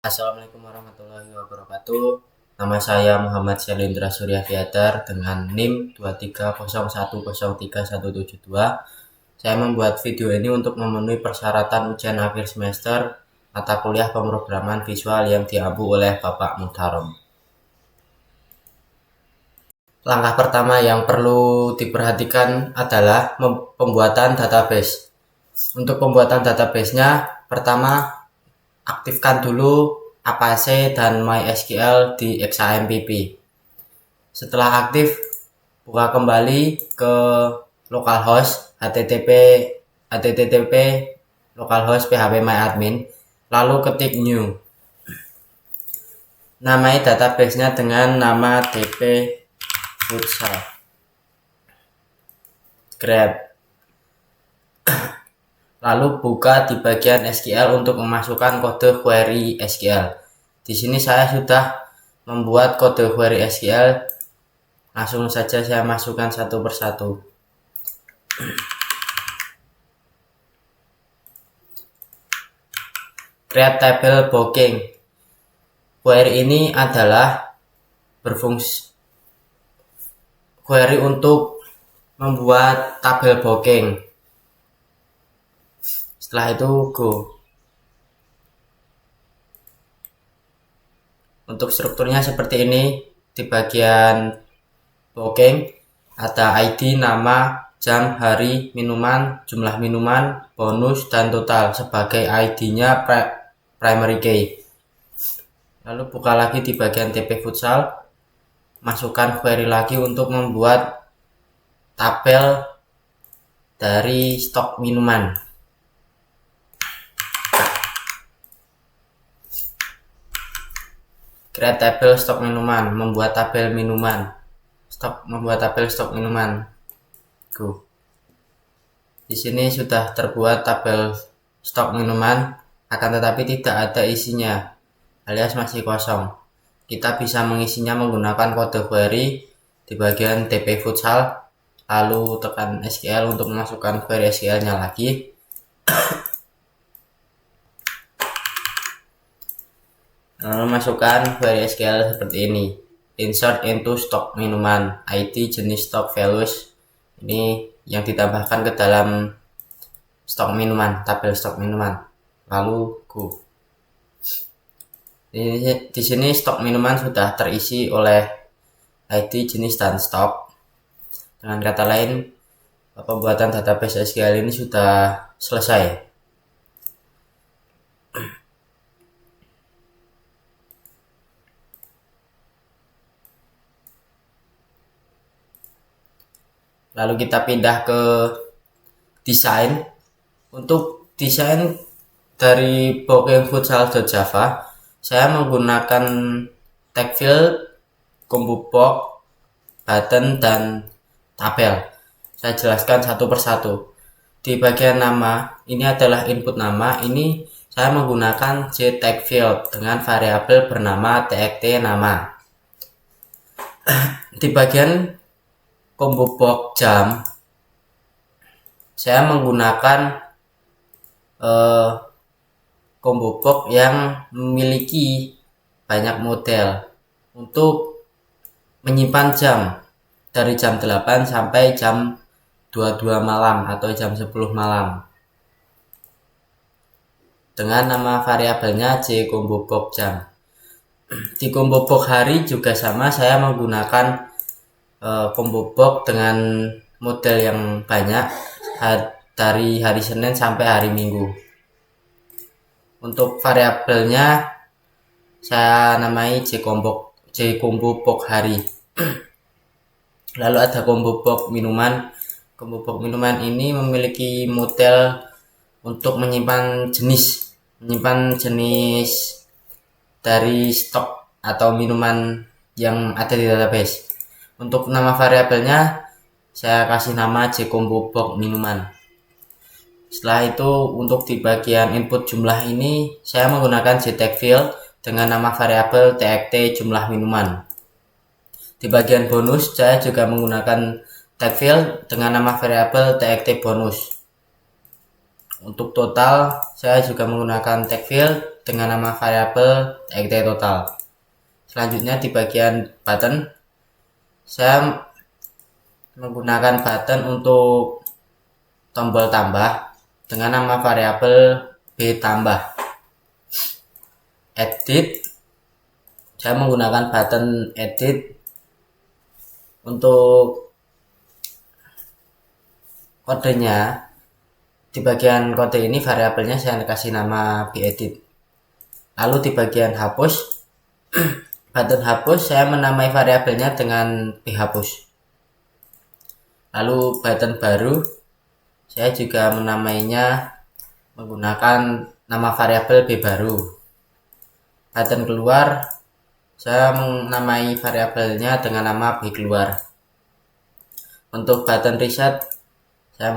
Assalamualaikum warahmatullahi wabarakatuh. Nama saya Muhammad Syalindra Surya Fiatar dengan NIM 230103172. Saya membuat video ini untuk memenuhi persyaratan ujian akhir semester mata kuliah pemrograman visual yang diampu oleh Bapak Muhtarom. Langkah pertama yang perlu diperhatikan adalah pembuatan database. Untuk pembuatan database-nya, pertama aktifkan dulu Apache dan MySQL di XAMPP. Setelah aktif, buka kembali ke localhost http localhost phpMyAdmin, lalu ketik new. Namai database-nya dengan nama dp futsal grab. Lalu buka di bagian SQL untuk memasukkan kode query SQL. Di sini saya sudah membuat kode query SQL. Langsung saja saya masukkan satu persatu. Create table booking. Query ini adalah berfungsi query untuk membuat tabel booking. Setelah itu go. Untuk strukturnya seperti ini. Di bagian booking ada ID, nama, jam, hari, minuman, jumlah minuman, bonus, dan total sebagai ID-nya primary key. Lalu buka lagi di bagian TP futsal, masukkan query lagi untuk membuat tabel dari stok minuman. Create tabel stok minuman, membuat tabel minuman. Membuat tabel stok minuman. Go. Di sini sudah terbuat tabel stok minuman, akan tetapi tidak ada isinya, alias masih kosong. Kita bisa mengisinya menggunakan kode query di bagian TP futsal, lalu tekan SQL untuk memasukkan query SQL-nya lagi. Lalu masukkan query SQL seperti ini. Insert into stock minuman, ID, jenis stock, values. Ini yang ditambahkan ke dalam stok minuman, tabel stok minuman. Lalu go. Di sini stok minuman sudah terisi oleh ID, jenis, dan stok. Dengan kata lain, pembuatan database SQL ini sudah selesai. Lalu kita pindah ke desain. Untuk desain dari booking futsal.java, saya menggunakan tag field, combo box, button, dan tabel. Saya jelaskan satu persatu. Di bagian nama, ini adalah input nama. Ini saya menggunakan jTag field dengan variabel bernama txt nama. Di bagian combo box jam, saya menggunakan combo box yang memiliki banyak model untuk menyimpan jam dari jam 8 sampai jam 22 malam atau jam 10 malam dengan nama variabelnya jComboBox jam. Di combo box hari juga sama, saya menggunakan combo box dengan model yang banyak dari hari Senin sampai hari Minggu. Untuk variabelnya saya namai jComboBox hari. Lalu ada combo box minuman. Combo box minuman ini memiliki model untuk menyimpan jenis dari stok atau minuman yang ada di database. Untuk nama variabelnya saya kasih nama jComboBox minuman. Setelah itu untuk di bagian input jumlah ini saya menggunakan jTag field dengan nama variabel txt jumlah minuman. Di bagian bonus saya juga menggunakan tag field dengan nama variabel txt bonus. Untuk total saya juga menggunakan tag field dengan nama variabel TXT total. Selanjutnya di bagian button, saya menggunakan button untuk tombol tambah dengan nama variabel B tambah. Edit, saya menggunakan button edit untuk kodenya. Di bagian kode ini variabelnya saya kasih nama bEdit. Lalu di bagian hapus, button hapus saya menamai variabelnya dengan bhapus. Lalu button baru saya juga menamainya menggunakan nama variabel b baru. Button keluar saya menamai variabelnya dengan nama b keluar. Untuk button reset saya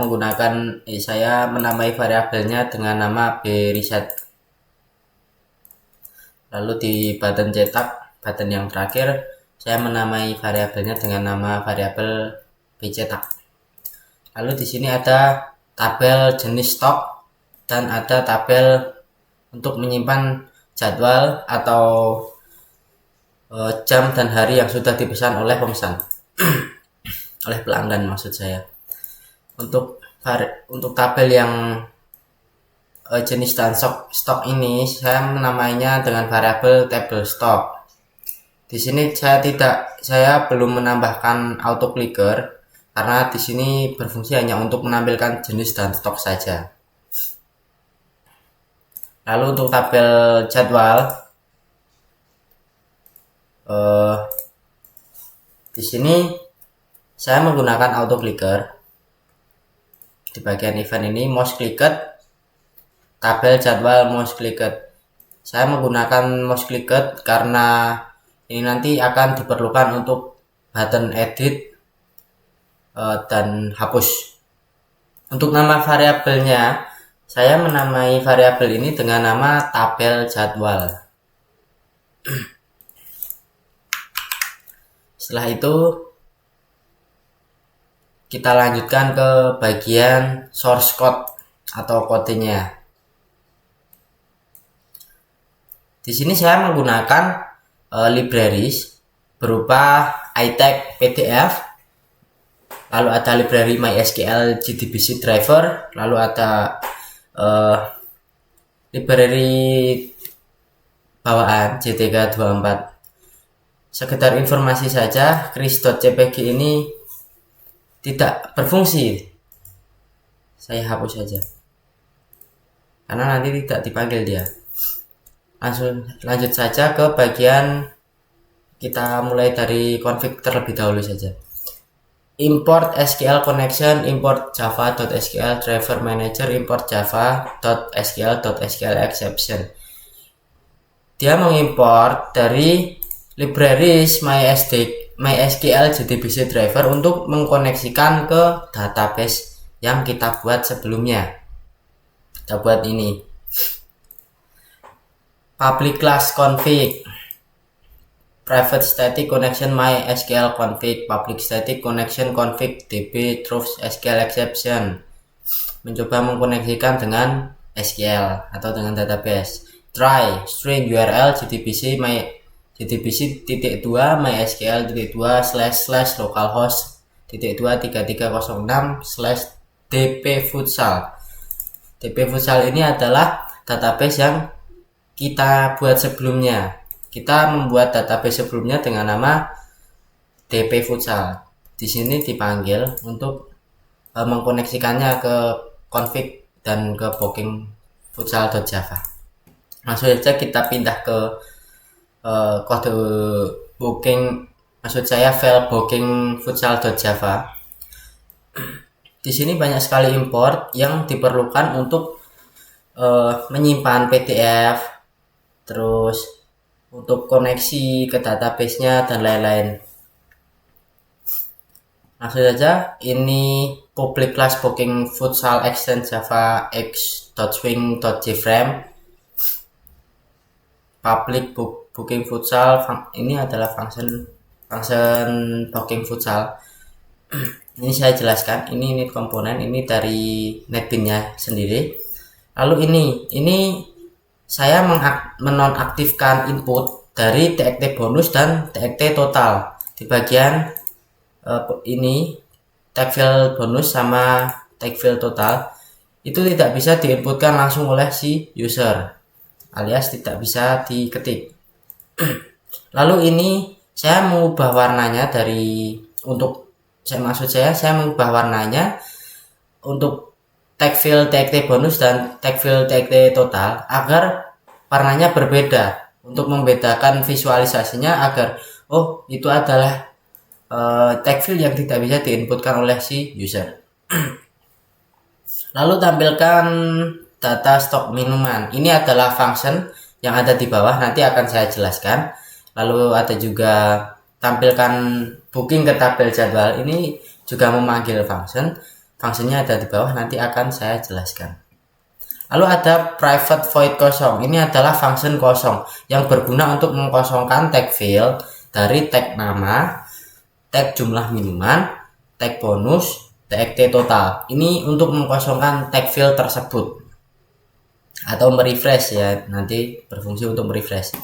menamai variabelnya dengan nama b reset. Lalu di button cetak, button yang terakhir, saya menamai variabelnya dengan nama variabel b cetak. Lalu di sini ada tabel jenis stok dan ada tabel untuk menyimpan jadwal atau jam dan hari yang sudah dipesan oleh pemesan, oleh pelanggan maksud saya. Untuk tabel yang jenis dan stok ini saya menamainya dengan variabel table stock. Di sini saya belum menambahkan auto clicker karena di sini berfungsi hanya untuk menampilkan jenis dan stok saja. Lalu untuk tabel jadwal, di sini saya menggunakan auto clicker. Di bagian event ini mouse clicked, tabel jadwal mouse clicked. Saya menggunakan mouse clicked karena ini nanti akan diperlukan untuk button edit dan hapus. Untuk nama variabelnya, saya menamai variabel ini dengan nama tabel jadwal. Setelah itu kita lanjutkan ke bagian source code atau kodenya. Di sini saya menggunakan libraries berupa iTag PDF, lalu ada library MySQL JDBC driver, lalu ada library bawaan JTK24. Sekedar informasi saja, kris.cpg ini tidak berfungsi. Saya hapus saja karena nanti tidak dipanggil dia. Lanjut saja ke bagian, kita mulai dari config terlebih dahulu saja. Import SQL connection, import java.sql driver manager, import java.sql.sql exception. Dia mengimport dari libraries MySQL JDBC driver untuk mengkoneksikan ke database yang kita buat sebelumnya. Kita buat ini. Public class config, private static connection MySQL config, public static connection config db truth SQL exception. Mencoba mengkoneksikan dengan SQL atau dengan database. Try string URL JDBC JDBC.2 MySQL.2 / localhost 2.3306/dp futsal. dp futsal ini adalah database yang kita buat sebelumnya. Kita membuat database sebelumnya dengan nama dp futsal. Di sini dipanggil untuk mengkoneksikannya ke config dan ke booking futsal.java. Langsung saja kita pindah ke kode booking, maksud saya file booking futsal.java. Di sini banyak sekali import yang diperlukan untuk menyimpan PDF, terus untuk koneksi ke database-nya dan lain-lain. Langsung saja, ini public class booking futsal extend java x.swing.jframe. Public booking futsal ini adalah function booking futsal. Ini saya jelaskan, ini init komponen, ini dari NetBeans-nya sendiri. Lalu ini saya menonaktifkan input dari TXT bonus dan TXT total di bagian ini tag file bonus sama tag file total itu tidak bisa diinputkan langsung oleh si user alias tidak bisa diketik. Lalu ini saya mengubah warnanya saya mengubah warnanya untuk tag file TXT bonus dan tag file TXT total agar warnanya berbeda untuk membedakan visualisasinya agar oh itu adalah tag file yang tidak bisa diinputkan oleh si user. Lalu tampilkan data stok minuman. Ini adalah function yang ada di bawah, nanti akan saya jelaskan. Lalu ada juga tampilkan booking ke tabel jadwal. Ini juga memanggil function. Functionnya ada di bawah, nanti akan saya jelaskan. Lalu ada private void kosong. Ini adalah function kosong yang berguna untuk mengkosongkan tag field dari tag nama, tag jumlah minuman, tag bonus, TXT total. Ini untuk mengkosongkan tag field tersebut atau merefresh ya, nanti berfungsi untuk merefresh.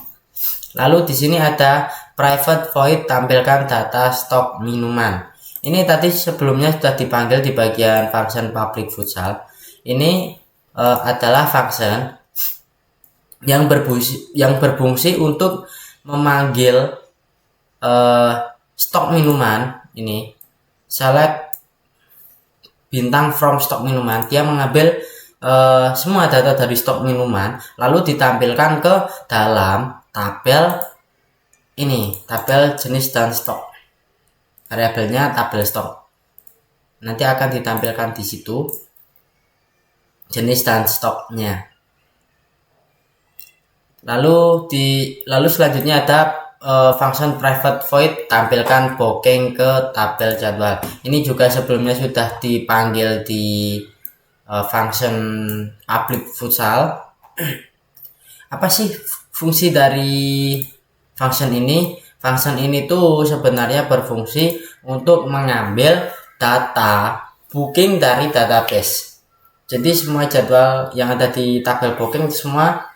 Lalu di sini ada private void tampilkan data stok minuman. Ini tadi sebelumnya sudah dipanggil di bagian function public futsal. Ini adalah function yang berfungsi untuk memanggil stok minuman. Ini select bintang from stok minuman, dia mengambil semua data dari stok minuman lalu ditampilkan ke dalam tabel ini, tabel jenis dan stok. Variabelnya tabel stok. Nanti akan ditampilkan di situ jenis dan stoknya. Lalu selanjutnya ada function private void tampilkan booking ke tabel jadwal. Ini juga sebelumnya sudah dipanggil di function public futsal. Apa sih fungsi dari function ini? Function ini tuh sebenarnya berfungsi untuk mengambil data booking dari database. Jadi semua jadwal yang ada di tabel booking semua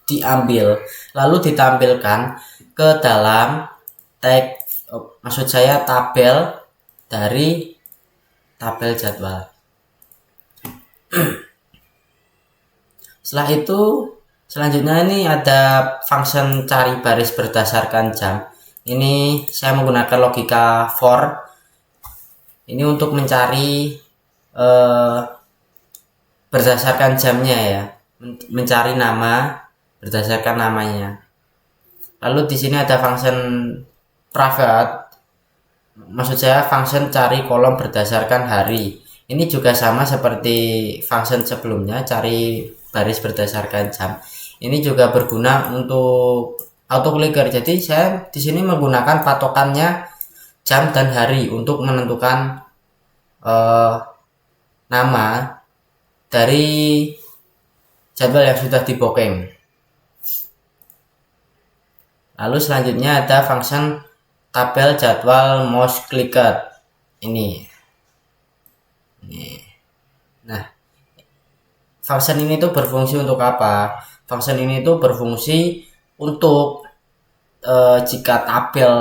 diambil lalu ditampilkan ke dalam tabel dari tabel jadwal. Setelah itu selanjutnya ini ada function cari baris berdasarkan jam. Ini saya menggunakan logika for. Ini untuk mencari berdasarkan jamnya ya, mencari nama berdasarkan namanya. Lalu di sini ada function private, maksud saya function cari kolom berdasarkan hari. Ini juga sama seperti function sebelumnya, cari baris berdasarkan jam. Ini juga berguna untuk auto clicker. Jadi saya di sini menggunakan patokannya jam dan hari untuk menentukan nama dari jadwal yang sudah di booking. Lalu selanjutnya ada function tabel jadwal mouse clicker. Ini. Nah, function ini tuh berfungsi untuk apa? Function ini tuh berfungsi untuk jika tabel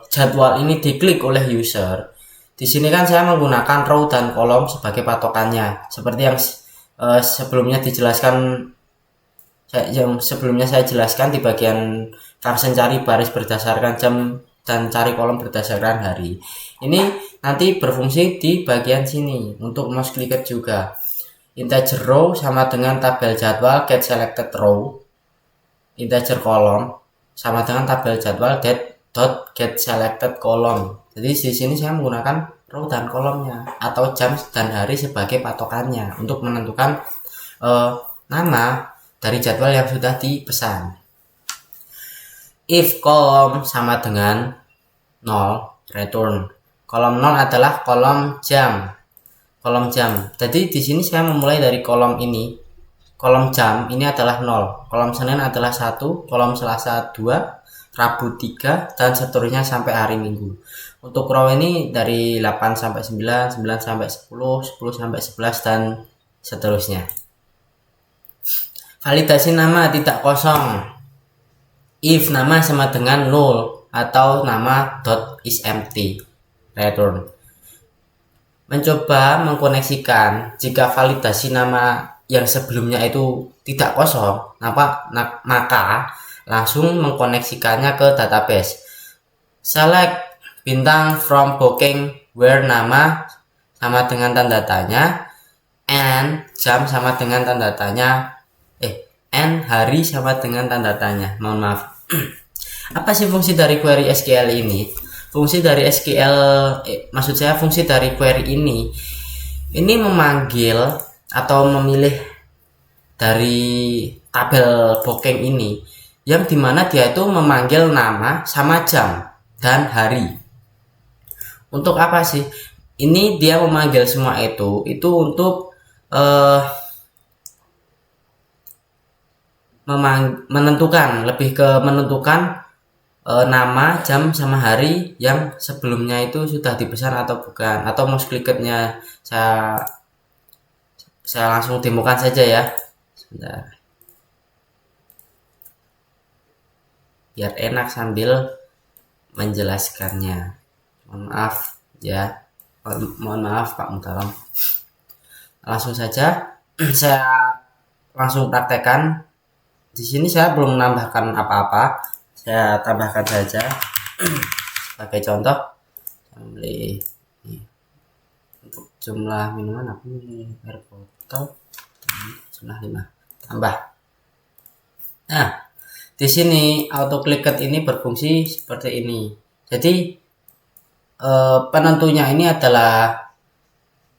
jadwal ini diklik oleh user. Di sini kan saya menggunakan row dan kolom sebagai patokannya, seperti yang sebelumnya saya jelaskan di bagian function cari baris berdasarkan jam dan cari kolom berdasarkan hari. Ini nanti berfungsi di bagian sini untuk mouse clicker juga. Integer row sama dengan tabel jadwal get selected row. Integer kolom sama dengan tabel jadwal get selected column. Jadi di sini saya menggunakan row dan kolomnya atau jam dan hari sebagai patokannya untuk menentukan nama dari jadwal yang sudah dipesan. If kolom sama dengan 0, return. Kolom 0 adalah kolom jam. Kolom jam. Jadi di sini saya memulai dari kolom ini. Kolom jam ini adalah 0. Kolom Senin adalah 1, kolom Selasa 2, Rabu 3 dan seterusnya sampai hari Minggu. Untuk row ini dari 8 sampai 9, 9 sampai 10, 10 sampai 11 dan seterusnya. validasi nama tidak kosong if nama sama dengan null atau nama dot is empty return. Mencoba mengkoneksikan jika validasi nama yang sebelumnya itu tidak kosong, maka langsung mengkoneksikannya ke database. Select bintang from booking where nama sama dengan tanda tanya and jam sama dengan tanda tanya and hari sama dengan tanda tanya. Mohon maaf. Apa sih fungsi dari query SQL ini? Fungsi dari fungsi dari query ini memanggil atau memilih dari tabel booking ini, yang dimana dia itu memanggil nama sama jam dan hari. Untuk apa sih? Ini dia memanggil semua itu untuk menentukan nama, jam, sama hari yang sebelumnya itu sudah dipesan atau bukan, atau mouse clicker-nya saya langsung demokan saja ya. Sebentar. Biar enak sambil menjelaskannya. Mohon maaf ya. Mohon maaf Pak Mutalam. Langsung saja saya langsung praktekkan. Di sini saya belum menambahkan apa-apa, saya tambahkan saja sebagai contoh. Untuk jumlah minuman aku milih air botol jumlah 5 tambah. Nah, di sini auto clicked ini berfungsi seperti ini. Jadi penentunya ini adalah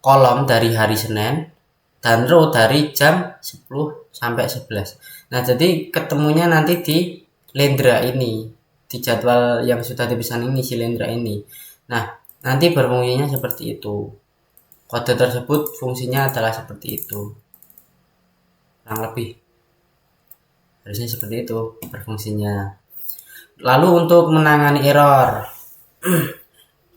kolom dari hari Senin dan row dari jam 10 sampai 11. Nah, jadi ketemunya nanti di Lendra ini, di jadwal yang sudah dipesan ini, si Lendra ini. Nah, nanti berfungsinya seperti itu. Kode tersebut fungsinya adalah seperti itu. Kurang lebih harusnya seperti itu berfungsinya. Lalu untuk menangani error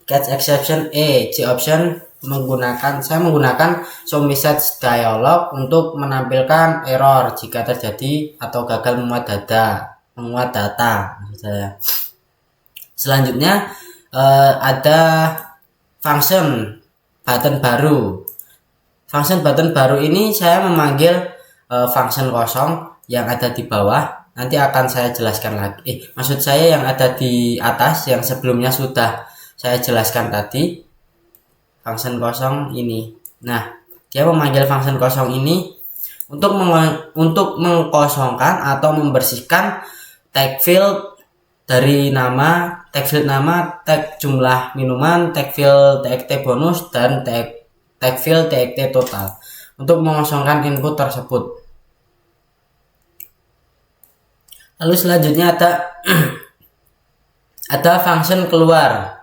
catch exception J option saya menggunakan show message dialog untuk menampilkan error jika terjadi atau gagal memuat data maksud saya. Selanjutnya ada function button baru. Function button baru ini saya memanggil function kosong yang ada di bawah. Nanti akan saya jelaskan lagi. Maksud saya yang ada di atas yang sebelumnya sudah saya jelaskan tadi. Function kosong ini. Nah, dia memanggil function kosong ini untuk mengkosongkan atau membersihkan tag field dari nama, tag field nama, tag jumlah minuman, tag field TXT bonus, dan tag field TXT total untuk mengosongkan input tersebut. Lalu selanjutnya ada function keluar.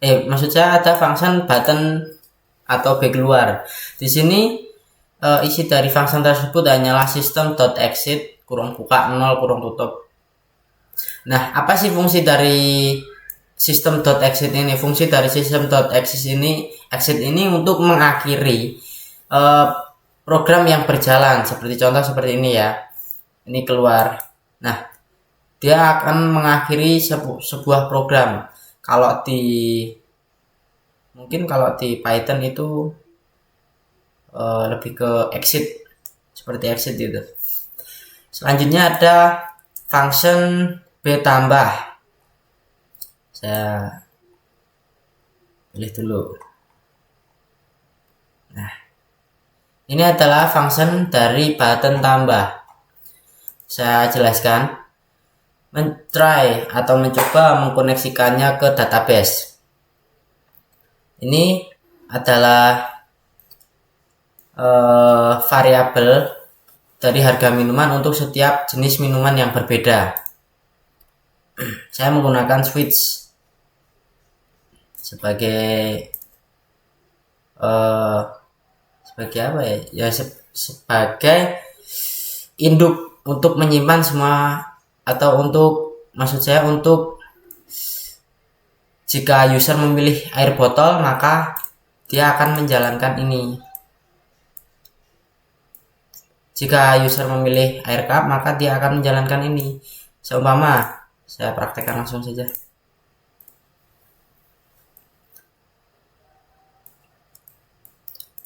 Maksud saya ada function button atau B keluar. Di sini isi dari function tersebut hanyalah system.exit kurung buka 0 kurung tutup. Nah, apa sih fungsi dari system.exit ini? Fungsi dari system.exit ini untuk mengakhiri program yang berjalan, seperti contoh seperti ini ya. Ini keluar. Nah, dia akan mengakhiri sebuah program. Mungkin kalau di Python itu lebih ke exit, seperti exit gitu. Selanjutnya ada function B tambah. Saya pilih dulu. Nah, ini adalah function dari button tambah. Saya jelaskan. Try atau mencoba mengkoneksikannya ke database. Ini adalah variabel dari harga minuman untuk setiap jenis minuman yang berbeda. Saya menggunakan switch sebagai apa ya? Sebagai induk untuk menyimpan semua, atau maksud saya untuk jika user memilih air botol maka dia akan menjalankan ini. Jika user memilih air cup, maka dia akan menjalankan ini. Seumpama saya praktekkan langsung saja.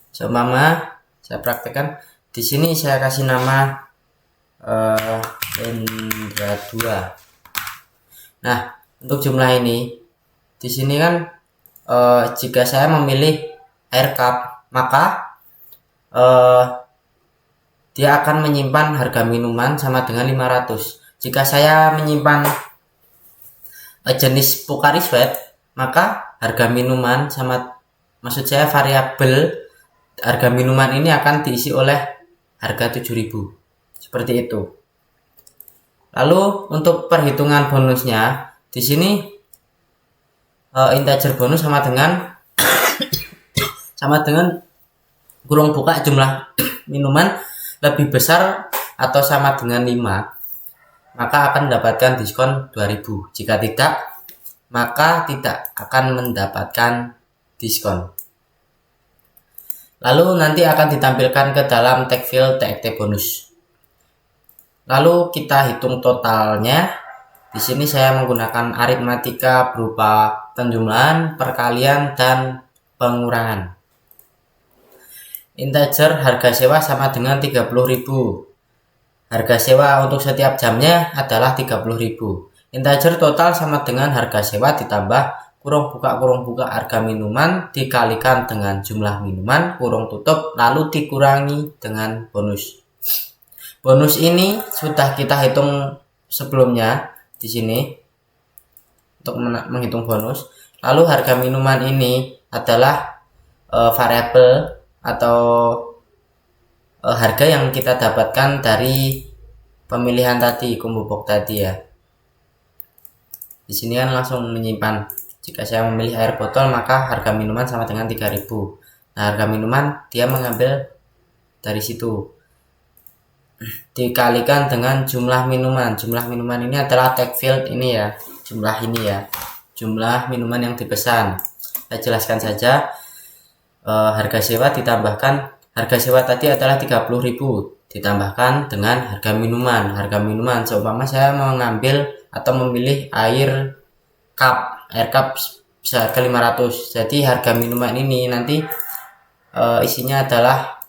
Seumpama saya praktekkan di sini, saya kasih nama Indra 2. Nah, untuk jumlah ini di sini kan jika saya memilih air cup, maka dia akan menyimpan harga minuman sama dengan 500. Jika saya menyimpan jenis Pocari Sweat, maka harga minuman maksud saya variabel harga minuman ini akan diisi oleh harga 7.000. Seperti itu. Lalu untuk perhitungan bonusnya, di sini integer bonus sama dengan kurung buka jumlah minuman lebih besar atau sama dengan 5, maka akan mendapatkan diskon 2.000. Jika tidak, maka tidak akan mendapatkan diskon. Lalu nanti akan ditampilkan ke dalam tag field TXT bonus. Lalu kita hitung totalnya. Di sini saya menggunakan aritmatika berupa penjumlahan, perkalian, dan pengurangan. Integer harga sewa sama dengan 30.000. Harga sewa untuk setiap jamnya adalah 30.000. Integer total sama dengan harga sewa ditambah kurung buka harga minuman dikalikan dengan jumlah minuman kurung tutup lalu dikurangi dengan bonus. Bonus ini sudah kita hitung sebelumnya di sini untuk menghitung bonus. Lalu harga minuman ini adalah variabel atau harga yang kita dapatkan dari pemilihan tadi, combo box tadi ya. Di sini kan langsung menyimpan. Jika saya memilih air botol, maka harga minuman sama dengan 3.000. Nah, harga minuman dia mengambil dari situ. Dikalikan dengan jumlah minuman. Jumlah minuman ini adalah tag field ini ya. Jumlah ini ya. Jumlah minuman yang dipesan. Saya jelaskan saja. Harga sewa ditambahkan, harga sewa tadi adalah 30.000 ditambahkan dengan harga minuman. Harga minuman seumpama saya mengambil atau memilih air cup seharga 500. Jadi harga minuman ini nanti isinya adalah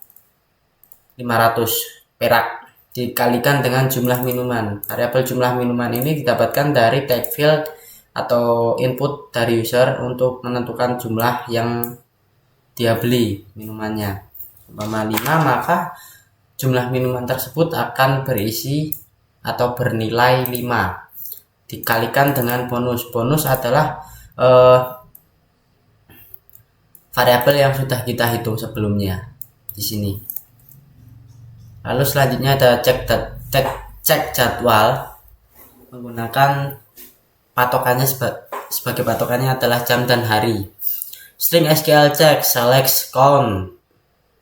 500 perak dikalikan dengan jumlah minuman. Variabel jumlah minuman ini didapatkan dari tag field atau input dari user untuk menentukan jumlah yang dia beli minumannya. Umpama 5, maka jumlah minuman tersebut akan berisi atau bernilai 5 dikalikan dengan bonus. Bonus adalah variabel yang sudah kita hitung sebelumnya di sini. Lalu selanjutnya ada cek jadwal menggunakan patokannya sebagai patokannya adalah jam dan hari. String SQL check select count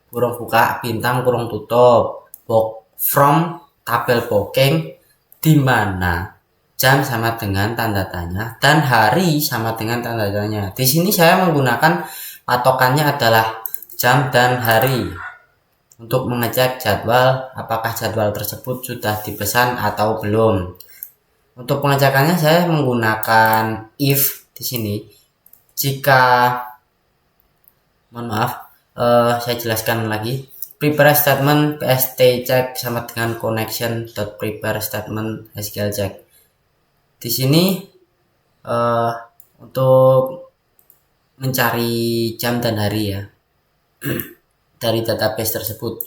kurung buka bintang kurung tutup box from tabel booking di mana jam sama dengan tanda tanya dan hari sama dengan tanda tanya. Di sini saya menggunakan patokannya adalah jam dan hari untuk mengecek jadwal apakah jadwal tersebut sudah dipesan atau belum. Untuk pengecekannya saya menggunakan if di sini. Jika saya jelaskan lagi. Prepare statement pst check sama dengan connection prepare statement SQL check. Di sini untuk mencari jam dan hari ya dari database tersebut.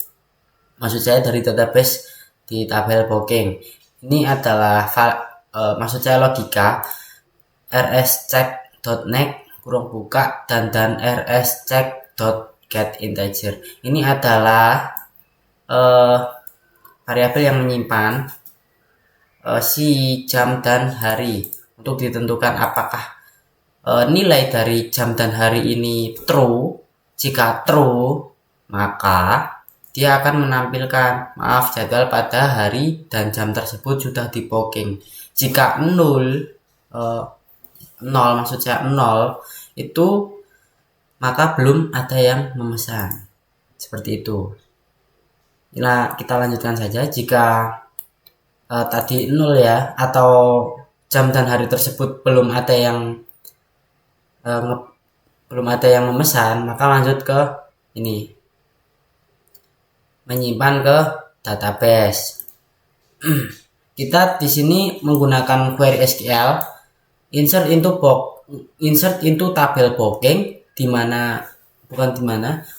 Maksud saya dari database di tabel booking. Ini adalah maksud saya logika rscheck.next kurung buka dan rscheck.getInteger. Ini adalah variabel yang menyimpan si jam dan hari untuk ditentukan apakah nilai dari jam dan hari ini true. Jika true, maka dia akan menampilkan jadwal pada hari dan jam tersebut sudah di booking. Jika nol maksud saya nol itu maka belum ada yang memesan. Seperti itu. Nah, kita lanjutkan saja. Jika tadi 0 ya, atau jam dan hari tersebut belum ada yang memesan, maka lanjut ke ini, menyimpan ke database. Kita di sini menggunakan query SQL, insert into tabel booking,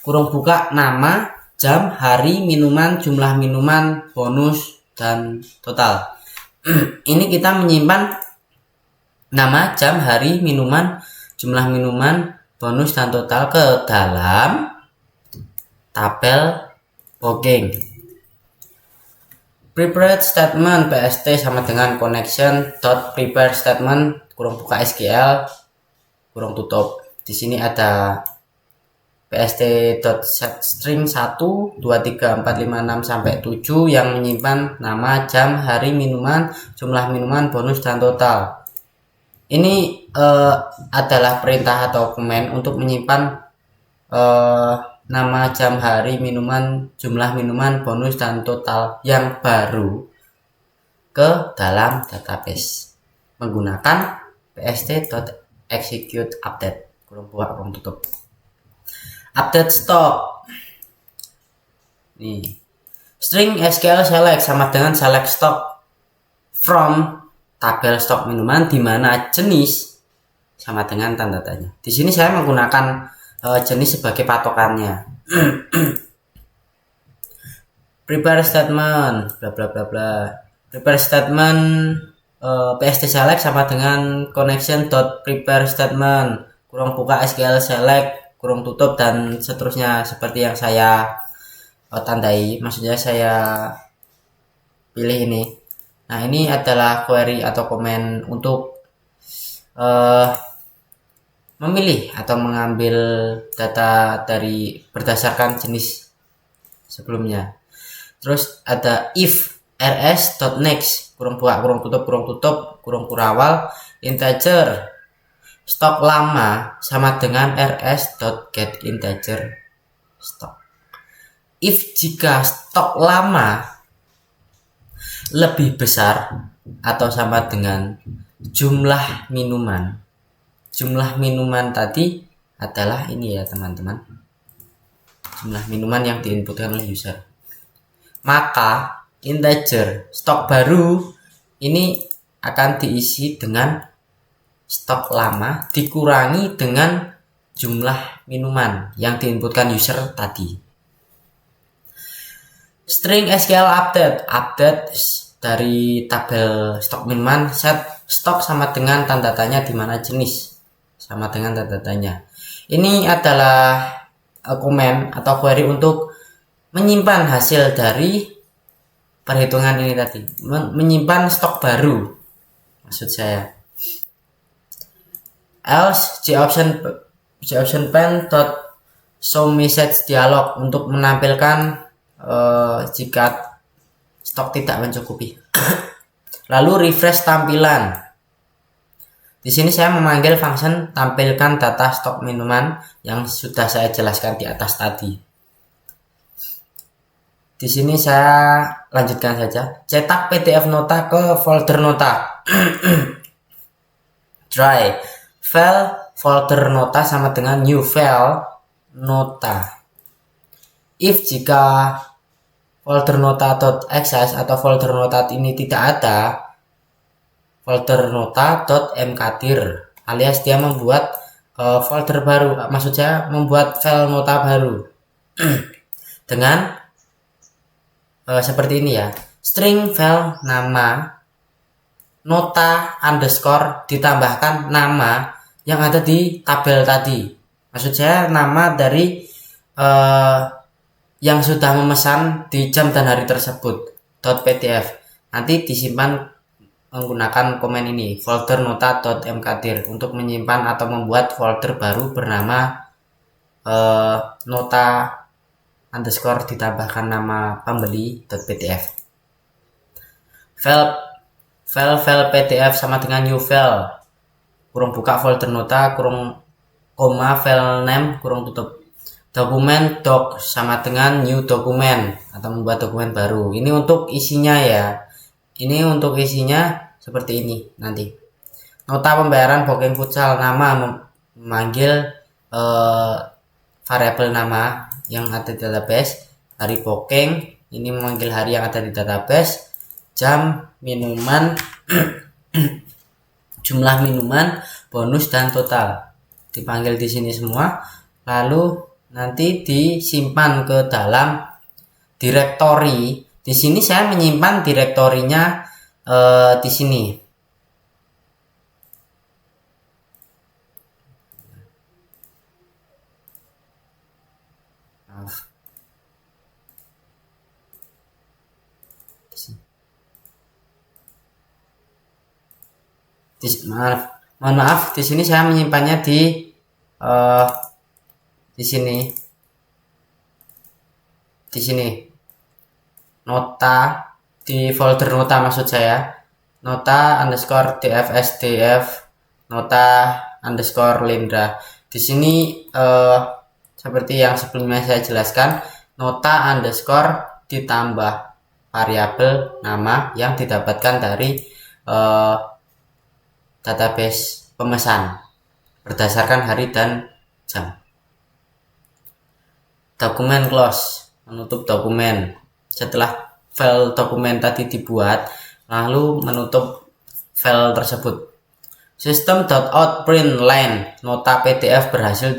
kurung buka nama, jam, hari, minuman, jumlah minuman, bonus, dan total. Ini kita menyimpan nama, jam, hari, minuman, jumlah minuman, bonus, dan total ke dalam tabel booking. Prepared statement PST sama dengan connection dot prepare statement kurung buka SQL kurung tutup. Di sini ada pst.setString 1 2 3 4 5 6 sampai 7 yang menyimpan nama, jam, hari, minuman, jumlah minuman, bonus, dan total. Ini adalah perintah atau komen untuk menyimpan nama, jam, hari, minuman, jumlah minuman, bonus, dan total yang baru ke dalam database menggunakan pst.execute update kurung buka kurung tutup. Update stock. Nih, string SQL select sama dengan select stock from tabel stok minuman, di mana jenis sama dengan tanda tanya. Di sini saya menggunakan jenis sebagai patokannya. Prepare statement bla bla bla bla. Prepare statement pst select sama dengan connection dot prepare statement kurung buka SQL select kurung tutup, dan seterusnya seperti yang saya tandai, maksudnya saya pilih ini. Nah, ini adalah query atau komen untuk memilih atau mengambil data dari berdasarkan jenis sebelumnya. Terus ada if rs.next kurung buka kurung tutup kurung kurawal integer stok lama sama dengan rs.getInteger stok. If jika stok lama lebih besar atau sama dengan jumlah minuman tadi adalah ini ya teman-teman, jumlah minuman yang diinputkan oleh user, maka integer stok baru ini akan diisi dengan stok lama dikurangi dengan jumlah minuman yang diinputkan user tadi. String SQL update dari tabel stok minuman, set stok sama dengan tanda tanya, di mana jenis sama dengan tanda tanya. Ini adalah komen atau query untuk menyimpan hasil dari perhitungan ini tadi, menyimpan stok baru maksud saya. Else option pen dot show message dialog untuk menampilkan jika stok tidak mencukupi. Lalu refresh tampilan. Di sini saya memanggil function tampilkan data stok minuman yang sudah saya jelaskan di atas tadi. Di sini saya lanjutkan saja. Cetak PDF nota ke folder nota. Try file folder nota sama dengan new file nota. If jika folder nota.access atau folder nota ini tidak ada, folder nota.mkdir alias dia membuat folder baru, maksudnya membuat file nota baru dengan seperti ini ya, string file nama nota underscore ditambahkan nama yang ada di tabel tadi, maksud saya nama dari yang sudah memesan di jam dan hari tersebut .pdf, nanti disimpan menggunakan komen ini folder nota.mkdir untuk menyimpan atau membuat folder baru bernama nota underscore ditambahkan nama pembeli .pdf. File pdf sama dengan new file kurung buka folder nota kurung koma file name kurung tutup. Dokumen doc sama dengan new dokumen atau membuat dokumen baru. Ini untuk isinya ya. Ini untuk isinya seperti ini nanti. Nota pembayaran booking futsal, nama memanggil variabel nama yang ada di database. Hari booking ini memanggil hari yang ada di database. Jam, minuman, jumlah minuman, bonus dan total dipanggil di sini semua. Lalu nanti disimpan ke dalam direktori. Di sini saya menyimpan direktorinya di sini. Mohon maaf, di sini saya menyimpannya di sini nota, di folder nota maksud saya, nota underscore dfsdf nota underscore Lindra. Di sini seperti yang sebelumnya saya jelaskan, nota underscore ditambah variabel nama yang didapatkan dari database pemesan berdasarkan hari dan jam. Dokumen close, menutup dokumen. Setelah file dokumen tadi dibuat, lalu menutup file tersebut. System.out print line, nota PDF berhasil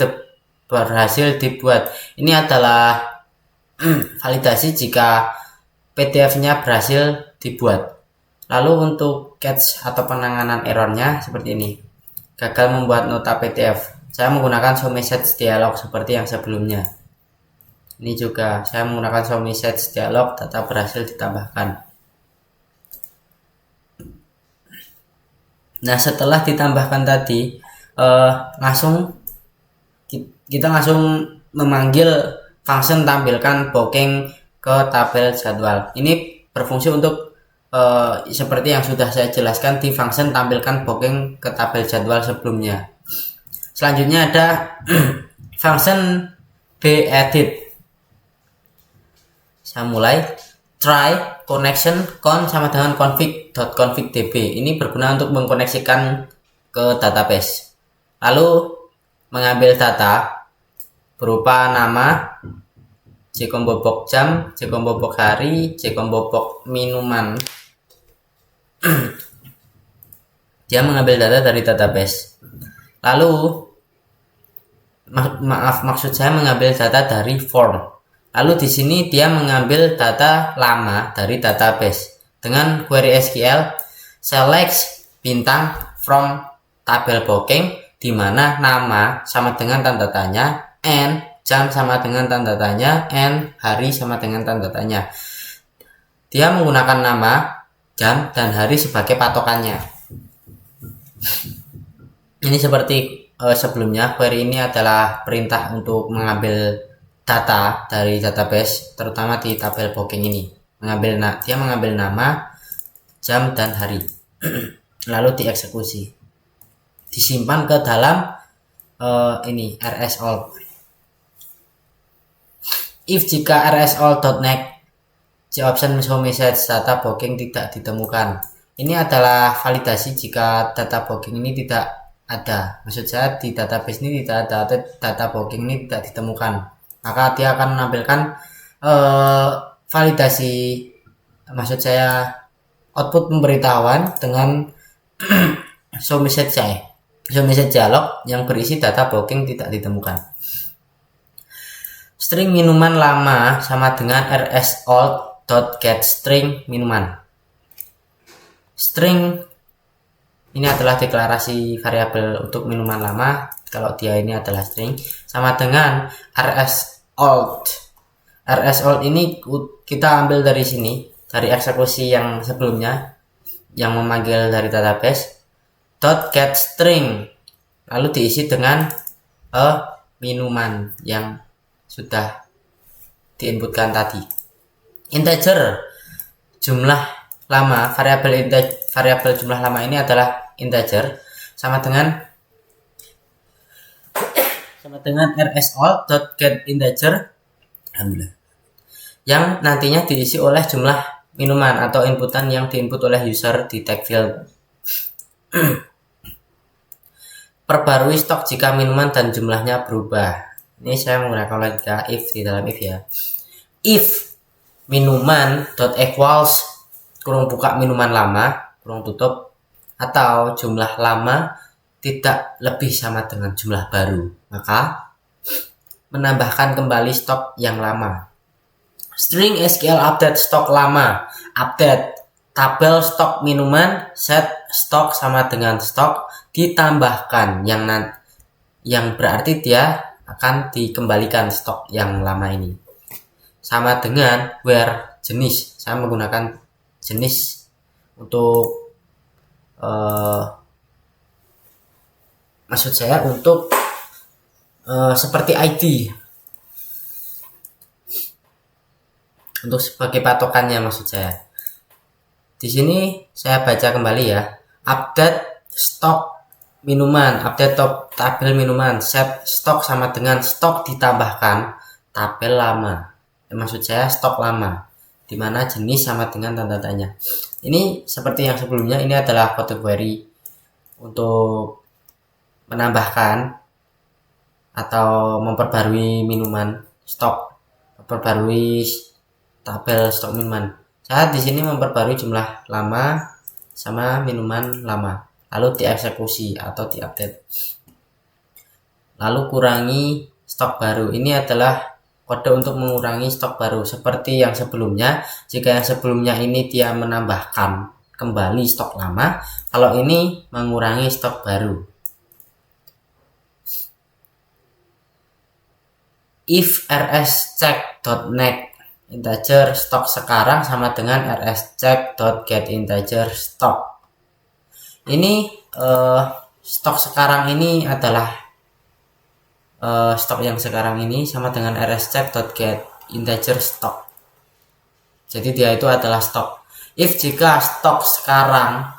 dibuat. Ini adalah validasi jika PDF-nya berhasil dibuat. Lalu untuk catch atau penanganan errornya seperti ini. Gagal membuat nota PDF. Saya menggunakan show message dialog seperti yang sebelumnya. Ini juga saya menggunakan show message dialog, data berhasil ditambahkan. Nah, setelah ditambahkan tadi, kita langsung memanggil function tampilkan booking ke tabel jadwal. Ini berfungsi untuk seperti yang sudah saya jelaskan di function tampilkan booking ke tabel jadwal sebelumnya. Selanjutnya ada function bedit. Saya mulai. Try connection con sama dengan config.config.db. Ini berguna untuk mengkoneksikan ke database. Lalu mengambil data berupa nama, jcombo box jam, jcombo box hari, jcombo box minuman. Dia mengambil data dari database. Lalu maksud saya mengambil data dari form. Lalu di sini dia mengambil data lama dari database dengan query SQL select bintang from tabel booking, di mana nama sama dengan tanda tanya, and jam sama dengan tanda tanya, and hari sama dengan tanda tanya. Dia menggunakan nama, jam, dan hari sebagai patokannya. Ini seperti sebelumnya, query ini adalah perintah untuk mengambil data dari database, terutama di tabel booking ini. Dia mengambil nama, jam, dan hari. Lalu dieksekusi. Disimpan ke dalam ini rsall. If jika rsall.next option show message data booking tidak ditemukan. Ini adalah validasi jika data booking ini tidak ada. Maksud saya di database ini tidak ada, data booking ini tidak ditemukan. Maka dia akan menampilkan validasi, maksud saya output pemberitahuan dengan show message dialog yang berisi data booking tidak ditemukan. String minuman lama sama dengan rsall.getString minuman. String ini adalah deklarasi variabel untuk minuman lama. Kalau dia ini adalah string, sama dengan rsall. Rsall ini kita ambil dari sini, dari eksekusi yang sebelumnya yang memanggil dari database .getString, lalu diisi dengan minuman yang sudah diinputkan tadi. Integer jumlah lama, variabel jumlah lama ini adalah integer, sama dengan sama dengan rsall.getInteger, alhamdulillah, yang nantinya diisi oleh jumlah minuman atau inputan yang diinput oleh user di tag field. Perbarui stok jika minuman dan jumlahnya berubah. Ini saya menggunakan logika if di dalam if ya. If minuman dot equals kurung buka minuman lama kurung tutup atau jumlah lama tidak lebih sama dengan jumlah baru, maka menambahkan kembali stok yang lama. String SQL update stok lama, update tabel stok minuman, set stok sama dengan stok ditambahkan yang berarti dia akan dikembalikan stok yang lama ini. Sama dengan where jenis, saya menggunakan jenis untuk maksud saya untuk seperti ID untuk sebagai patokannya. Maksud saya di sini saya baca kembali ya, update stok minuman, update tabel minuman, set stok sama dengan stok ditambahkan tabel lama. Maksud saya stok lama, dimana jenis sama dengan tanda tanya. Ini seperti yang sebelumnya, ini adalah kode query untuk menambahkan atau memperbarui minuman stok, memperbarui tabel stok minuman. Saya di sini memperbarui jumlah lama sama minuman lama, lalu dieksekusi atau diupdate. Lalu kurangi stok baru. Ini adalah kode untuk mengurangi stok baru seperti yang sebelumnya. Jika yang sebelumnya ini dia menambahkan kembali stok lama, kalau ini mengurangi stok baru. If rscheck.next integer stok sekarang sama dengan rscheck.getInteger stok. Ini stok sekarang ini adalah stok yang sekarang ini sama dengan rscheck.getInteger stok. Jadi dia itu adalah stok. If jika stok sekarang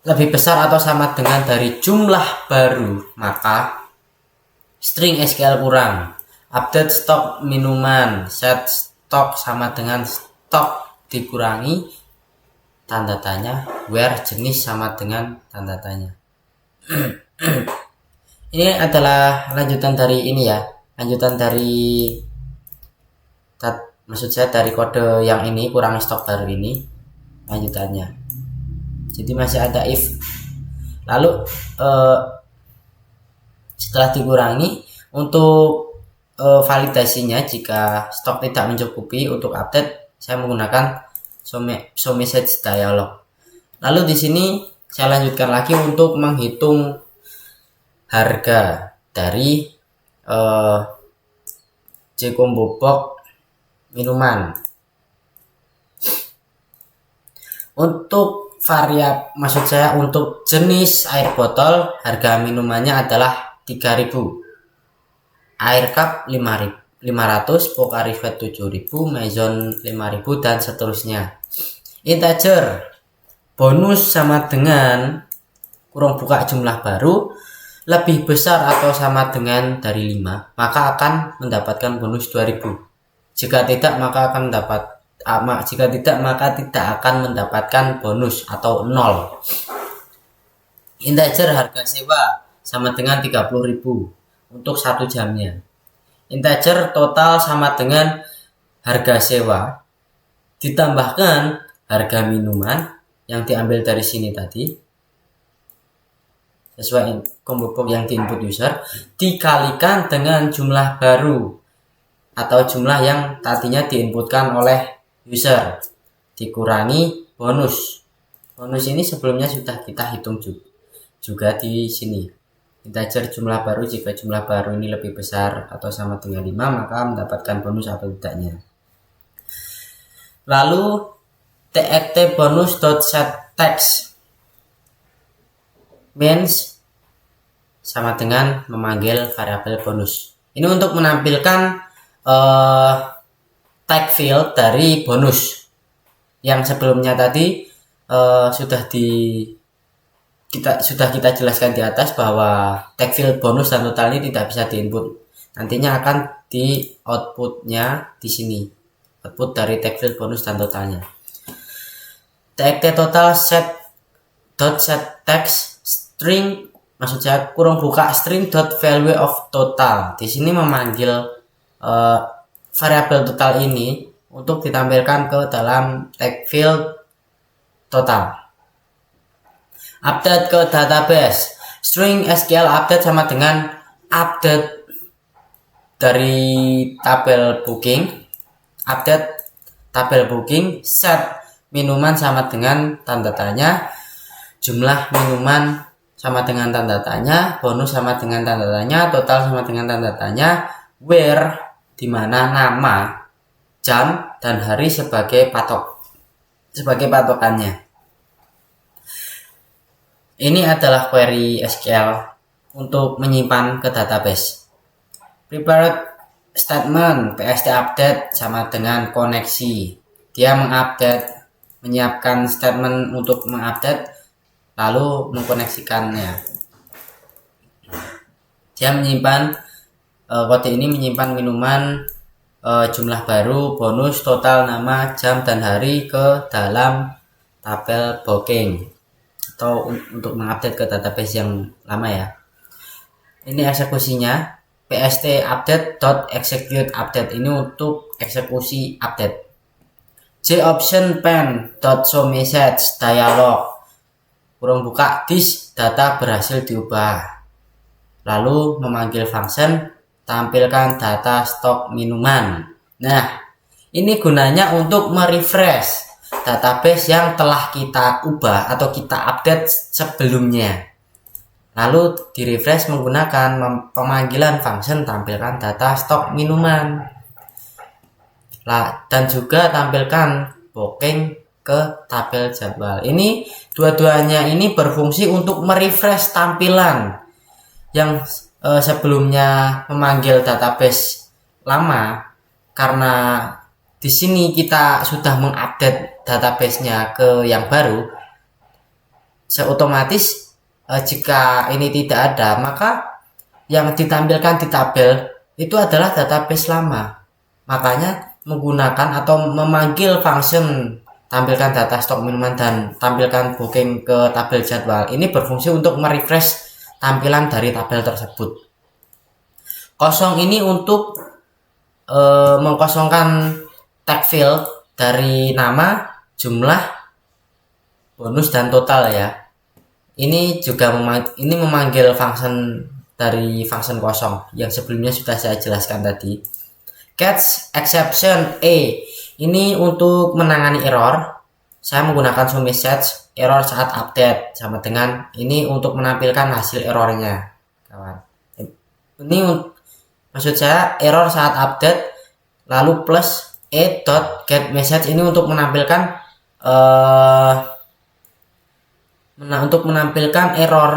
lebih besar atau sama dengan dari jumlah baru, maka string SQL kurang, update stok minuman, set stok sama dengan stok dikurangi tanda tanya, where jenis sama dengan tanda tanya. Ini adalah lanjutan dari ini ya, lanjutan dari maksud saya dari kode yang ini, kurangi stok baru ini lanjutannya. Jadi masih ada if. Lalu setelah dikurangi, untuk validasinya jika stok tidak mencukupi untuk update, saya menggunakan show message dialog. Lalu di sini saya lanjutkan lagi untuk menghitung harga dari Combo Box minuman. Untuk maksud saya untuk jenis air botol, harga minumannya adalah 3.000. Air cup 500, Pocari Sweat 7.000, Maison 5.000 dan seterusnya. Integer bonus sama dengan kurung buka jumlah baru lebih besar atau sama dengan dari 5, maka akan mendapatkan bonus 2.000. Jika tidak maka akan tidak akan mendapatkan bonus atau 0. Integer harga sewa sama dengan 30.000 untuk 1 jamnya. Integer total sama dengan harga sewa ditambahkan harga minuman yang diambil dari sini tadi sesuai combo box yang diinput user dikalikan dengan jumlah baru atau jumlah yang tadinya diinputkan oleh user dikurangi bonus. Bonus ini sebelumnya sudah kita hitung juga di sini. Integer jumlah baru, jika jumlah baru ini lebih besar atau sama dengan 5, maka mendapatkan bonus atau tidaknya. Lalu txt bonus.setText means sama dengan memanggil variabel bonus. Ini untuk menampilkan tag field dari bonus yang sebelumnya tadi sudah kita jelaskan di atas bahwa tag field bonus dan total ini tidak bisa diinput. Nantinya akan di outputnya di sini. Output dari tag field bonus dan totalnya. Tag total set text string, maksud saya kurung buka string dot value of total. Di sini memanggil variabel total ini untuk ditampilkan ke dalam tag field total. Update ke database. String SQL update sama dengan update dari tabel booking. Update tabel booking. Set minuman sama dengan tanda tanya. Jumlah minuman sama dengan tanda tanya. Bonus sama dengan tanda tanya. Total sama dengan tanda tanya. Where, dimana nama, jam, dan hari sebagai patokannya. Ini adalah query SQL untuk menyimpan ke database. Prepared statement PST update sama dengan koneksi. Dia menyiapkan statement untuk mengupdate lalu mengkoneksikannya. Dia menyimpan kode ini menyimpan minuman, jumlah baru, bonus, total, nama, jam, dan hari ke dalam tabel booking atau untuk mengupdate ke database yang lama ya. Ini eksekusinya pst update.execute update ini untuk eksekusi update. J option pen.show message dialog kurung buka this data berhasil diubah. Lalu memanggil function tampilkan data stok minuman. Nah, ini gunanya untuk merefresh database yang telah kita ubah atau kita update sebelumnya. Lalu di refresh menggunakan pemanggilan function tampilkan data stok minuman. Dan juga tampilkan booking ke tabel jadwal. Ini dua-duanya ini berfungsi untuk merefresh tampilan yang sebelumnya memanggil database lama, karena di sini kita sudah mengupdate database-nya ke yang baru. Otomatis jika ini tidak ada, maka yang ditampilkan di tabel itu adalah database lama. Makanya menggunakan atau memanggil function tampilkan data stok minuman dan tampilkan booking ke tabel jadwal ini berfungsi untuk merefresh tampilan dari tabel tersebut. Kosong ini untuk mengkosongkan tag field dari nama, jumlah, bonus, dan total ya. Ini juga memanggil function dari function kosong yang sebelumnya sudah saya jelaskan tadi. Catch exception A ini untuk menangani error. Saya menggunakan show message error saat update sama dengan ini untuk menampilkan hasil errornya, kawan. Ini maksud saya error saat update lalu plus get message ini untuk menampilkan error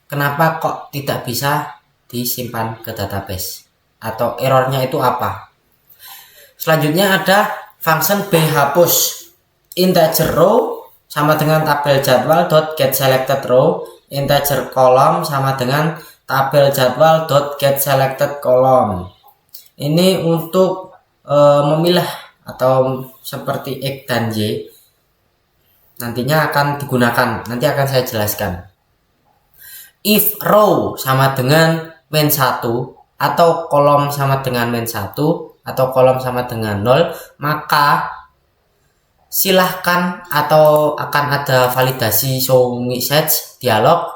kenapa kok tidak bisa disimpan ke database atau errornya itu apa. Selanjutnya ada function bhapus integer row sama dengan tabel jadwal get selected row, integer column sama dengan tabel jadwal get selected column. Ini untuk memilah atau seperti X dan Y nantinya akan digunakan, nanti akan saya jelaskan. If row sama dengan min 1 atau kolom sama dengan min 1 atau kolom sama dengan 0, maka silahkan atau akan ada validasi show message dialog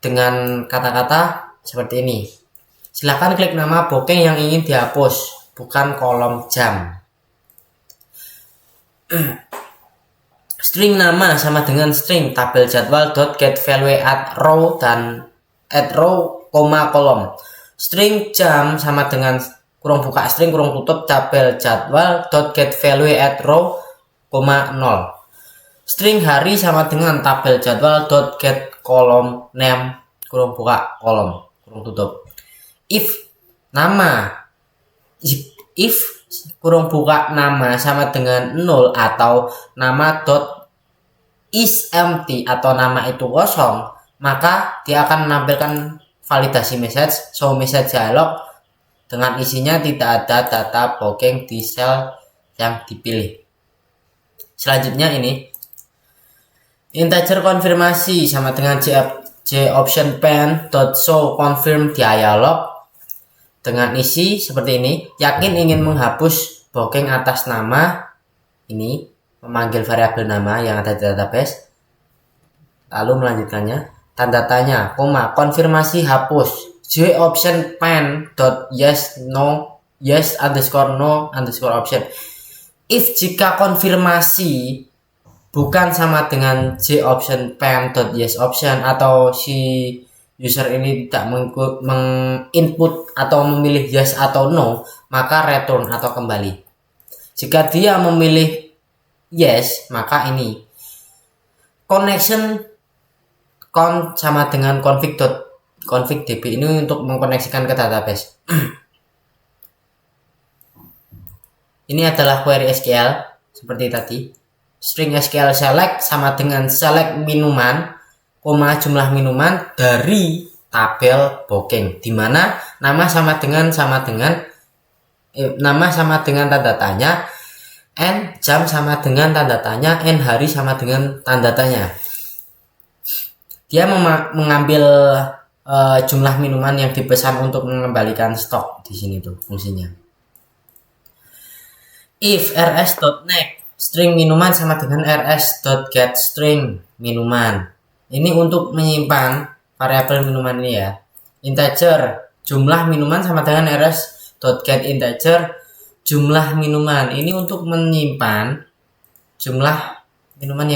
dengan kata-kata seperti ini. Silahkan klik nama booking yang ingin dihapus, bukan kolom jam. String nama sama dengan string tabel jadwal get value at row dan at row, kolom. String jam sama dengan kurung buka string kurung tutup tabel jadwal get value at row, 0. String hari sama dengan tabel jadwal get kolom name kurung buka kolom kurung tutup. If kurung buka nama sama dengan 0 atau nama is empty atau nama itu kosong, maka dia akan menampilkan validasi message show message dialog dengan isinya tidak ada data booking di sel yang dipilih. Selanjutnya ini integer konfirmasi sama dengan j option pen dot show confirm dialog dengan isi seperti ini. Yakin ingin menghapus booking atas nama ini, memanggil variabel nama yang ada di database. Lalu melanjutkannya tanda tanya, koma, konfirmasi hapus j option pen dot yes no yes underscore no underscore option. If jika konfirmasi bukan sama dengan j option pen dot yes option atau si user ini tidak menginput atau memilih yes atau no, maka return atau kembali. Jika dia memilih yes, maka ini connection con sama dengan config db ini untuk mengkoneksikan ke database. Ini adalah query SQL seperti tadi. String SQL select sama dengan select minuman, koma jumlah minuman dari tabel booking, di mana nama sama dengan tanda tanya, n jam sama dengan tanda tanya, n hari sama dengan tanda tanya. Dia mengambil jumlah minuman yang dipesan untuk mengembalikan stok di sini tuh fungsinya. If rs.next string minuman sama dengan rs.getString minuman. Ini untuk menyimpan variabel minuman ini ya. Integer jumlah minuman sama dengan rs.getInteger jumlah minuman. Ini untuk menyimpan jumlah minuman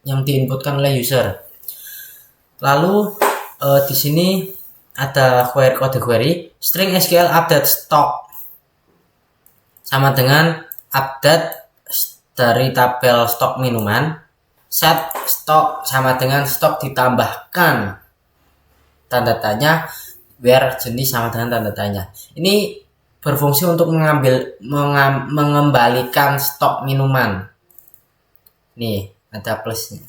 yang diinputkan oleh user. Lalu di sini ada kode query string SQL update stock sama dengan update dari tabel stok minuman, set stok sama dengan stok ditambahkan tanda tanya, where jenis sama dengan tanda tanya. Ini berfungsi untuk mengembalikan stok minuman. Nih ada plusnya.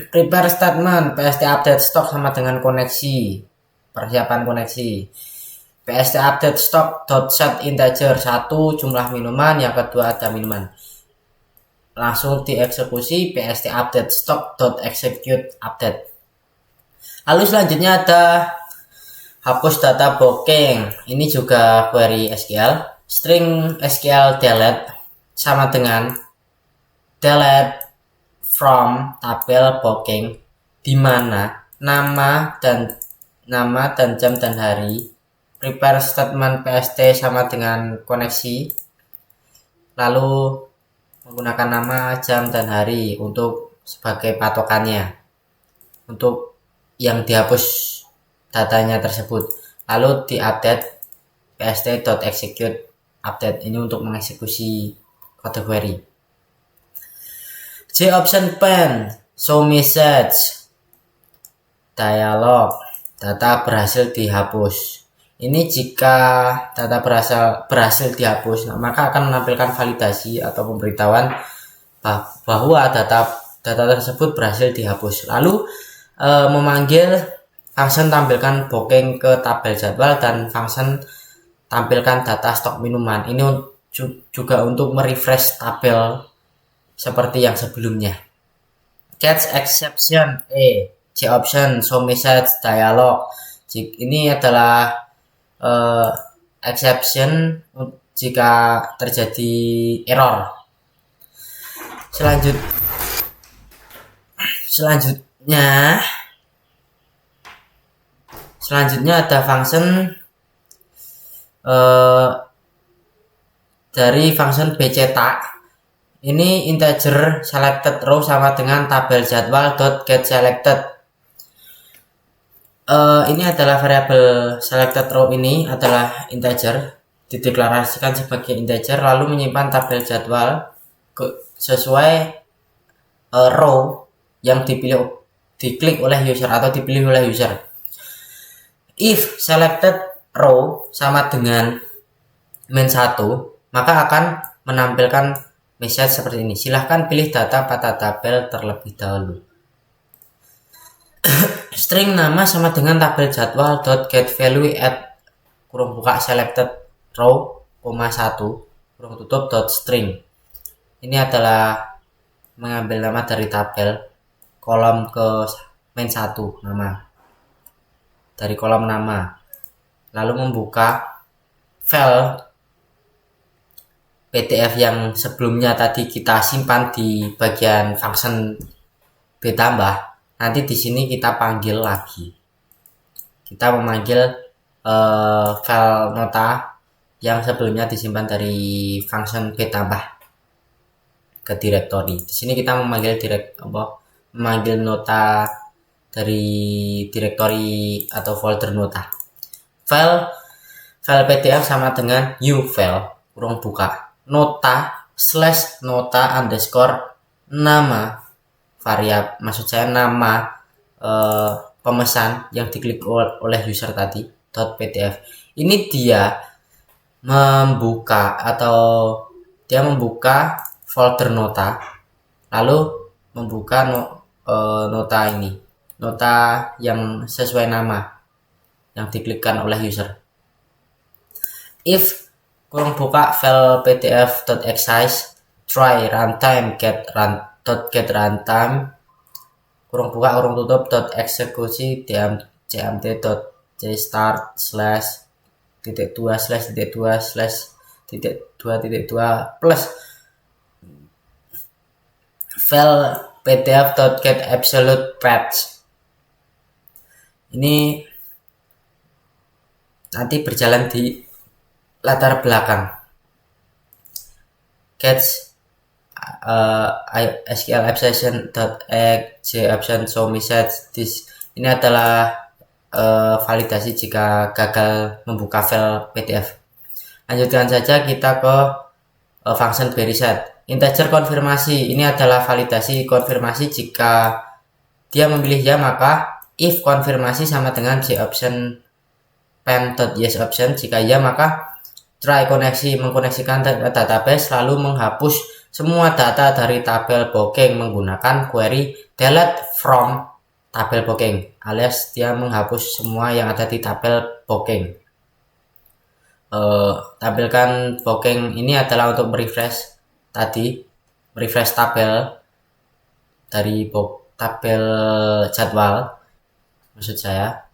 Prepare statement pst update stok sama dengan koneksi, persiapan koneksi. pst update stock dot set integer 1 jumlah minuman, yang kedua ada minuman. Langsung dieksekusi pst update stock dot execute update. Lalu selanjutnya ada hapus data booking. Ini juga query SQL. String SQL delete sama dengan delete from tabel booking, di mana nama dan jam dan hari. Prepare statement pst sama dengan koneksi, lalu menggunakan nama, jam, dan hari untuk sebagai patokannya untuk yang dihapus datanya tersebut. Lalu diupdate pst.execute update, ini untuk mengeksekusi kode query. J option pen show message dialog data berhasil dihapus. Ini jika data berhasil dihapus, maka akan menampilkan validasi atau pemberitahuan bahwa data tersebut berhasil dihapus. Lalu memanggil function tampilkan booking ke tabel jadwal dan function tampilkan data stok minuman. Ini juga untuk merefresh tabel seperti yang sebelumnya. Catch exception J option show message dialog. Ini adalah exception jika terjadi error. Selanjutnya ada function dari function bcetak. Ini integer selected row sama dengan tabel jadwal dot get selected. Ini adalah variabel selected row, ini adalah integer, dideklarasikan sebagai integer, lalu menyimpan tabel jadwal sesuai row yang diklik oleh user atau dipilih oleh user. If selected row sama dengan min 1, maka akan menampilkan message seperti ini. Silahkan pilih data pada tabel terlebih dahulu. String nama sama dengan tabel jadwal .get value at kurung buka selected row, 1 kurung tutup .string. Ini adalah mengambil nama dari tabel kolom ke main 1 nama. Dari kolom nama. Lalu membuka file PDF yang sebelumnya tadi kita simpan di bagian function B tambah. Nanti di sini kita panggil lagi. Kita memanggil file nota yang sebelumnya disimpan dari function B tambah ke directory. Di sini kita memanggil memanggil nota dari directory atau folder nota. File PDF sama dengan new file kurung buka nota / nota underscore nama variabel, maksud saya nama pemesan yang diklik oleh user tadi .pdf. Ini dia membuka folder nota, lalu membuka nota ini, nota yang sesuai nama yang diklikkan oleh user. If kurung buka file pdf.exist try runtime get runtime kurung buka kurung tutup .eksekusi cmt.jstart /2/2/2 plus file pdf.get absolute path. Ini nanti berjalan di latar belakang. Catch SQL absession.j show message this. Ini adalah validasi jika gagal membuka file PDF. Lanjutkan saja kita ke function reset. Integer konfirmasi ini adalah validasi konfirmasi. Jika dia memilih ya, maka if konfirmasi sama dengan joption pen.yes option. Jika ya, maka try koneksi mengkoneksikan database lalu menghapus semua data dari tabel booking menggunakan query delete from tabel booking, alias dia menghapus semua yang ada di tabel booking. Tampilkan booking ini adalah untuk merefresh tabel dari tabel jadwal, maksud saya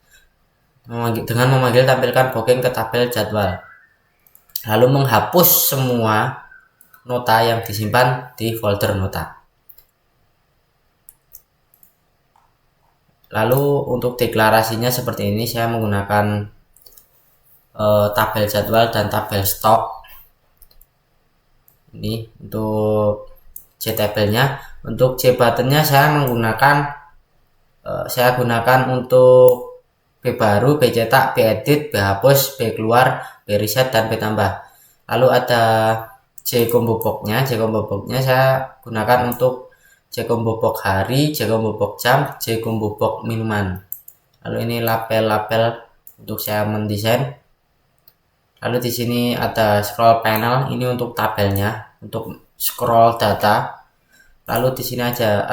dengan memanggil tampilkan booking ke tabel jadwal, lalu menghapus semua nota yang disimpan di folder nota. Lalu untuk deklarasinya seperti ini, saya menggunakan tabel jadwal dan tabel stok. Ini untuk JTable-nya. Untuk JButton-nya saya gunakan untuk B baru, B cetak, B edit, B hapus, B keluar, B reset, dan B tambah. Lalu ada J combo box-nya saya gunakan untuk J combo box hari, J combo box jam, J combo box minuman. Lalu ini label-label untuk saya mendesain. Lalu di sini ada scroll panel, ini untuk tabelnya, untuk scroll data. Lalu di sini ada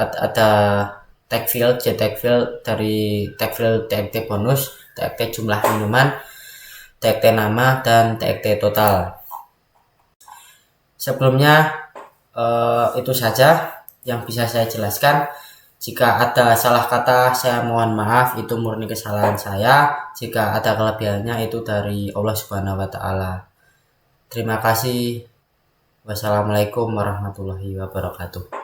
tag field, J tag field, dari tag field TXT bonus, TXT jumlah minuman, TXT nama, dan TXT total. Sebelumnya itu saja yang bisa saya jelaskan. Jika ada salah kata, saya mohon maaf, itu murni kesalahan saya. Jika ada kelebihannya, itu dari Allah Subhanahu wa Ta'ala. Terima kasih. Wassalamualaikum warahmatullahi wabarakatuh.